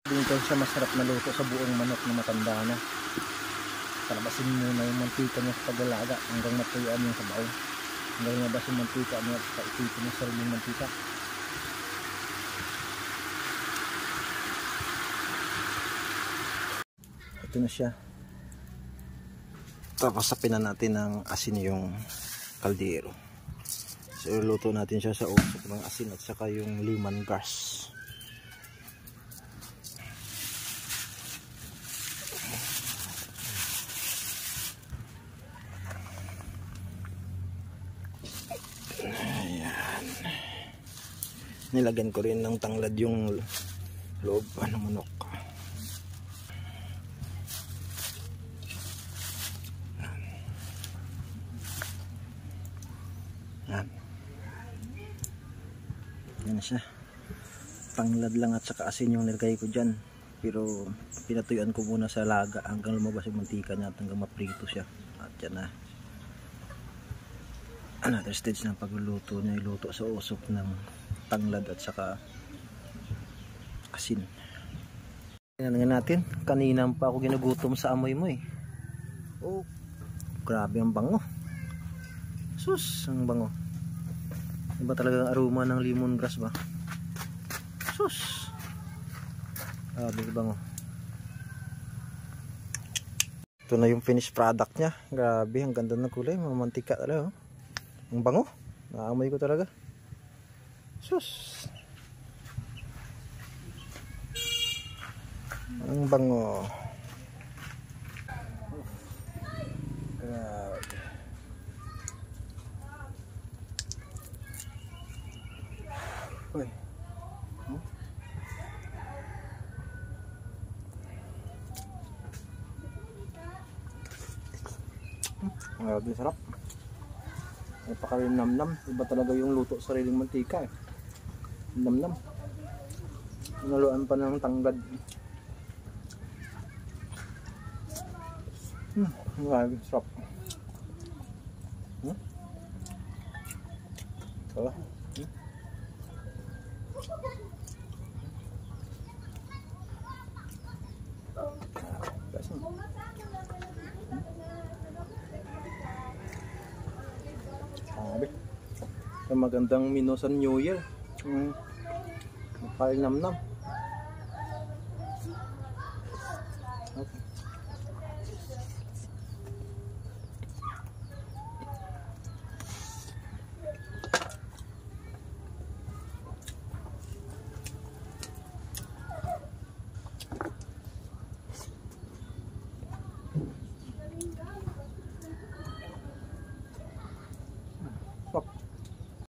Ganito siya masarap na luto sa buong manok na matanda na. Palabasin muna yung mantika niya sa paglalaga hanggang matuyuan yung sabaw. Hanggang nabas yung mantika niya at paipipin yung sariling mantika. Ito na siya. Tapos sapin na natin ng asin yung kaldero. So luto natin siya sa usok ng asin at saka yung lemongrass. Ayan. Nilagyan ko rin ng tanglad yung loob ng manok. Ayan. Yan siya. Tanglad lang at saka asin yung nilagay ko dyan. Pero pinatuyuan ko muna sa laga hanggang lumabas yung mantika niya at hanggang maprito siya. At yan na. Another stage ng pagluluto niya, iluto sa usok ng tanglad at saka asin. Tingnan natin, kanina pa ako ginugutom sa amoy mo eh. Oh, grabe ang bango. Sus, ang bango. Iba talaga ang aroma ng lemongrass ba? Sus, grabe ang bango. Ito na yung finished product niya. Grabe, ang ganda ng kulay, mamantika talaga oh. Ang bango, naamoy ko talaga. Sus, ang bango. Grabe. Uy. Grabe, sarap. Napaka-namnam. Iba talaga yung luto sa sariling mantika eh. Namnam. Naluan pa ng tanggad. Grabe, sarap. Sarap. Sa magandang menu sa New Year. Napaka-namnam. Okay.